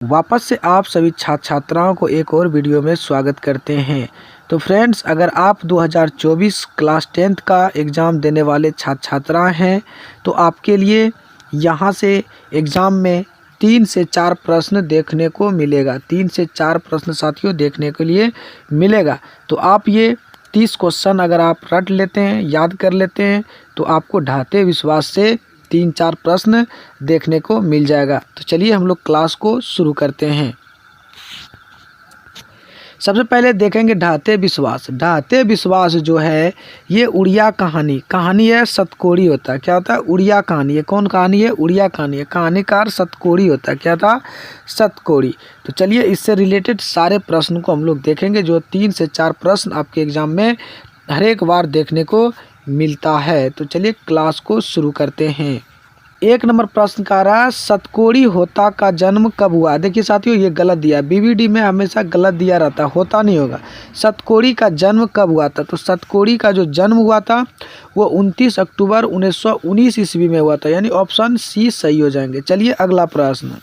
वापस से आप सभी छात्र छात्राओं को एक और वीडियो में स्वागत करते हैं। तो फ्रेंड्स, अगर आप 2024 क्लास 10th का एग्ज़ाम देने वाले छात्र छात्राएँ हैं तो आपके लिए यहाँ से एग्ज़ाम में 3 से 4 प्रश्न देखने को मिलेगा। 3 से 4 प्रश्न साथियों देखने के लिए मिलेगा। तो आप ये 30 क्वेश्चन अगर आप रट लेते हैं, याद कर लेते हैं, तो आपको ढाते विश्वास से 3-4 प्रश्न देखने को मिल जाएगा। तो चलिए हम लोग क्लास को शुरू करते हैं। सबसे पहले देखेंगे ढाते विश्वास। ढाते विश्वास जो है ये उड़िया कहानी है, सतकोड़ी होता है। क्या होता है? उड़िया कहानी है। कौन कहानी है? उड़िया कहानी है। कहानीकार सतकोड़ी होता है। क्या था? सतकोड़ी। तो चलिए इससे रिलेटेड सारे प्रश्न को हम लोग देखेंगे, जो 3 से 4 प्रश्न आपके एग्जाम में हर एक बार देखने को मिलता है। तो चलिए क्लास को शुरू करते हैं। 1 नंबर प्रश्न का रहा है, सतकोड़ी होता का जन्म कब हुआ? देखिए साथियों, ये गलत दिया। बीबीडी में हमेशा गलत दिया रहता, होता नहीं होगा। सतकोड़ी का जन्म कब हुआ था? तो सतकोड़ी का जो जन्म हुआ था वो 29 अक्टूबर 1919 ईस्वी में हुआ था, यानी ऑप्शन सी सही हो जाएंगे। चलिए अगला प्रश्न।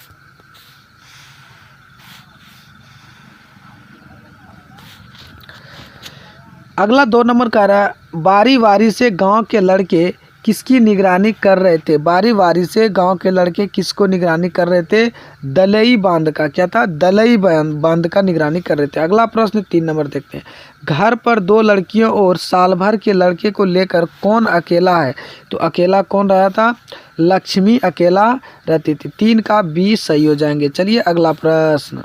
अगला 2 नंबर का रहा है, बारी बारी से गांव के लड़के किसकी निगरानी कर रहे थे? बारी बारी से गांव के लड़के किसको निगरानी कर रहे थे? दलई बांध का। क्या था? दलई बांध का निगरानी कर रहे थे। अगला प्रश्न 3 नंबर देखते हैं। घर पर 2 लड़कियों और साल भर के लड़के को लेकर कौन अकेला है? तो अकेला कौन रहा था? लक्ष्मी अकेला रहती थी। 3 का बी सही हो जाएंगे। चलिए अगला प्रश्न।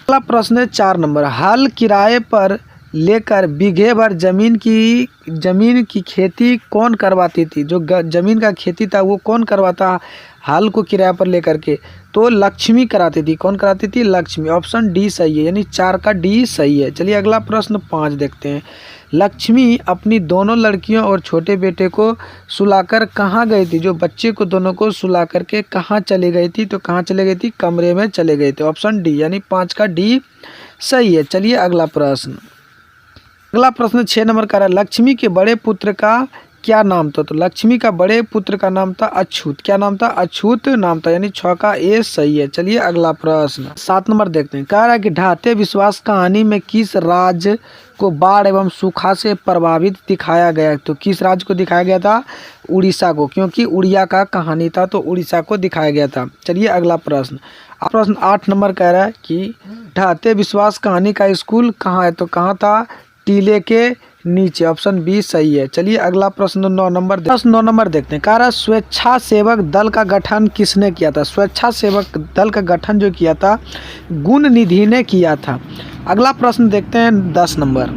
अगला प्रश्न है 4 नंबर। हल किराए पर लेकर बीघे भर जमीन की खेती कौन करवाती थी? जो जमीन का खेती था वो कौन करवाता? हल को किराए पर लेकर के तो लक्ष्मी कराती थी। कौन कराती थी? लक्ष्मी। ऑप्शन डी सही है, यानी 4 का डी सही है। चलिए अगला प्रश्न 5 देखते हैं। लक्ष्मी अपनी दोनों लड़कियों और छोटे बेटे को सुलाकर कहाँ गई थी? जो बच्चे को दोनों को सुला करके कहाँ चली गई थी? तो कहाँ चले गई थी? कमरे में चले गए थे। ऑप्शन डी, यानी 5 का डी सही है। चलिए अगला प्रश्न। अगला प्रश्न 6 नंबर का है, लक्ष्मी के बड़े पुत्र का क्या नाम था? तो लक्ष्मी का बड़े पुत्र का नाम था अछूत। क्या नाम था? अछूत नाम था, यानी 6 का ए सही है। चलिए अगला प्रश्न 7 नंबर देखते हैं। कह रहा है कि ढाते विश्वास कहानी में किस राज्य को बाढ़ एवं सूखा से प्रभावित दिखाया गया? तो किस राज्य को दिखाया गया था? उड़ीसा को, क्योंकि उड़िया का कहानी था तो उड़ीसा को दिखाया गया था। चलिए अगला प्रश्न। प्रश्न 8 नंबर कह रहा है कि ढाते विश्वास कहानी का स्कूल कहाँ है? तो कहाँ था? टीले के नीचे। ऑप्शन बी सही है। चलिए अगला प्रश्न 9 नंबर। प्रश्न 9 नंबर देखते हैं। कह रहा है स्वेच्छासेवक दल का गठन किसने किया था? स्वेच्छासेवक दल का गठन जो किया था गुण निधि ने किया था। अगला प्रश्न देखते हैं 10 नंबर।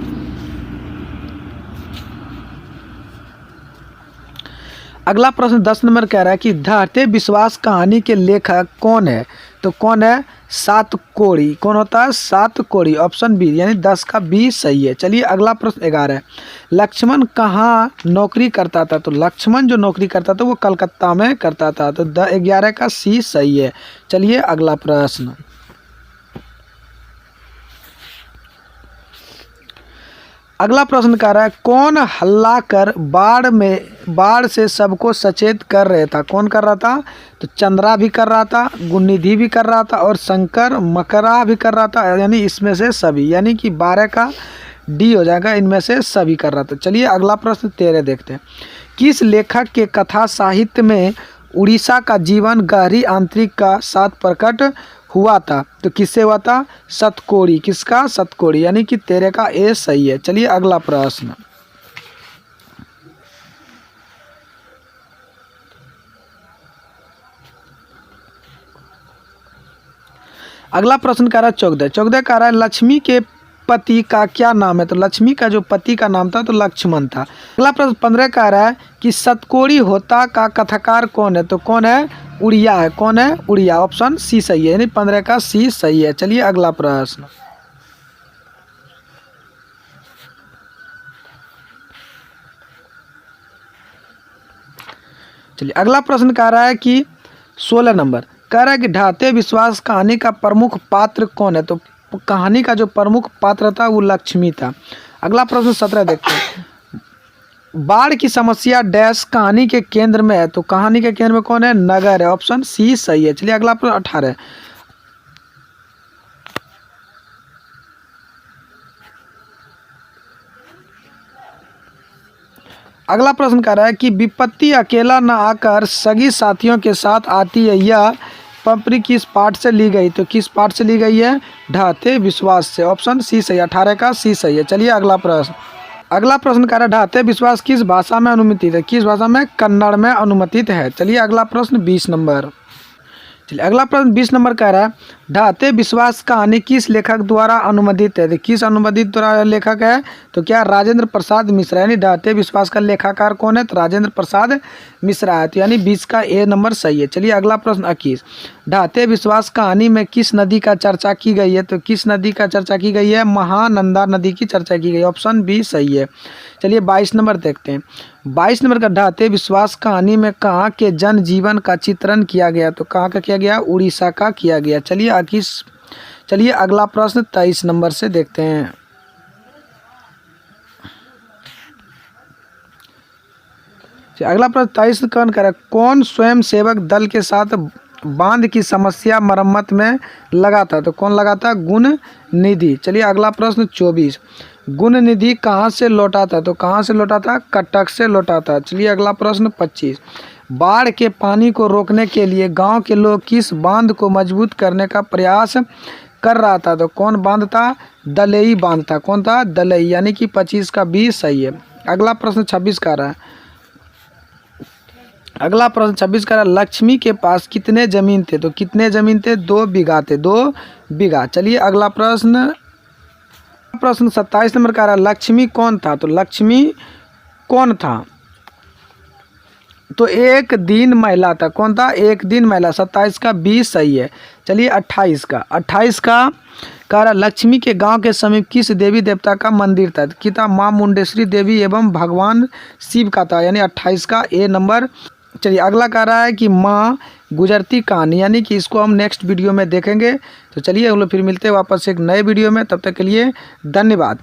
अगला प्रश्न 10 नंबर कह रहा है कि ढाते विश्वास कहानी के लेखक कौन है? तो कौन है? सातकोड़ी। कौन होता है? सातकोड़ी। ऑप्शन बी, यानी 10 का बी सही है। चलिए अगला प्रश्न 11 है। लक्ष्मण कहाँ नौकरी करता था? तो लक्ष्मण जो नौकरी करता था वो कलकत्ता में करता था, तो 11 का सी सही है। चलिए अगला प्रश्न। अगला प्रश्न कर रहा है, कौन हल्ला कर बाढ़ से सबको सचेत कर रहा था? कौन कर रहा था? तो चंद्रा भी कर रहा था, गुणनिधि भी कर रहा था और शंकर मकरा भी कर रहा था, यानी इसमें से सभी, यानी कि 12 का डी हो जाएगा, इनमें से सभी कर रहा था। चलिए अगला प्रश्न 13 देखते हैं। किस लेखक के कथा साहित्य में उड़ीसा का जीवन गहरी आंतरिक का साथ प्रकट हुआ था? तो किससे हुआ था? सतकोड़ी। किसका? सतकोड़ी, यानी कि 13 का ए सही है। चलिए अगला प्रश्न। अगला प्रश्न कह रहा है 14 कह रहा है लक्ष्मी के पति का क्या नाम है? तो लक्ष्मी का जो पति का नाम था तो लक्ष्मण था। अगला प्रश्न 15 कह रहा है कि सतकोड़ी होता का कथाकार कौन है? तो कौन है? उड़िया है। कौन है? उड़िया। ऑप्शन सी सही है, यानी 15 का सी सही है। चलिए अगला प्रश्न। चलिए अगला प्रश्न कह रहा है कि 16 नंबर कह रहा है कि ढाते विश्वास कहानी का प्रमुख पात्र कौन है? तो कहानी का जो प्रमुख पात्र था वो लक्ष्मी था। अगला प्रश्न 17 देखते हैं। बाढ़ की समस्या डैश कहानी के केंद्र में है, तो कहानी के केंद्र में कौन है? नगर है, ऑप्शन सी सही है। चलिए अगला प्रश्न 18। अगला प्रश्न कह रहा है कि विपत्ति अकेला न आकर सगी साथियों के साथ आती है, यह पंपरी किस पाठ से ली गई? तो किस पाठ से ली गई है? ढाते विश्वास से, ऑप्शन सी सही है। 18 का सी सही है। चलिए अगला प्रश्न। अगला प्रश्न कह रहा है ढाते विश्वास किस भाषा में अनुमतित है? किस भाषा में? कन्नड़ में अनुमतित है। चलिए अगला प्रश्न 20 नंबर। चलिए अगला प्रश्न 20 नंबर कह रहा है ढाते विश्वास कहानी किस लेखक द्वारा अनुवादित है? तो किस अनुवादित द्वारा लेखक है? तो क्या? राजेंद्र प्रसाद मिश्रा। यानी ढाते विश्वास का लेखाकार कौन है? तो राजेंद्र प्रसाद मिश्रा है। तो यानी 20 का ए नंबर सही है। चलिए अगला प्रश्न 21। ढाते विश्वास कहानी में किस नदी का चर्चा की गई है? तो किस नदी का चर्चा की गई है? महानंदा नदी की चर्चा की गई है, ऑप्शन बी सही है। चलिए 22 नंबर देखते हैं। 22 नंबर का ढाते विश्वास कहानी में कहाँ के जनजीवन का चित्रण किया गया? तो कहाँ का किया गया? उड़ीसा का किया गया। चलिए अगला प्रश्न 23 नंबर से देखते हैं। अगला प्रश्न 23 कौन कर रहा है? कौन स्वयं सेवक दल के साथ बांध की समस्या मरम्मत में लगा था? तो कौन लगा था? गुण निधि। चलिए अगला प्रश्न 24। गुण निधि कहाँ से लौटा था? तो कहाँ से लौटा था? कटक से लौटा था। चलिए अगला प्रश्न 25। बाढ़ के पानी को रोकने के लिए गांव के लोग किस बांध को मजबूत करने का प्रयास कर रहा था? तो कौन बांध था? दलई बांध था। कौन था? दलई। यानी कि 25 का बी सही है। अगला प्रश्न 26 का रहा है। अगला प्रश्न 26 का लक्ष्मी के पास कितने जमीन थे? तो कितने जमीन थे? 2 बीघा थे, 2 बीघा। चलिए अगला प्रश्न 27 नंबर का लक्ष्मी कौन था? तो लक्ष्मी कौन था? तो एक दिन महिला था। कौन था? एक दिन महिला। 27 का बी सही है। चलिए 28 का लक्ष्मी के गांव के समीप किस देवी देवता का मंदिर था? कि था माँ मुंडेश्वरी देवी एवं भगवान शिव का था। यानी 28 का ए नंबर। चलिए अगला कह रहा है कि माँ गुजरती कहानी, यानी कि इसको हम नेक्स्ट वीडियो में देखेंगे। तो चलिए हम लोग फिर मिलते हैं वापस एक नए वीडियो में। तब तक के लिए धन्यवाद।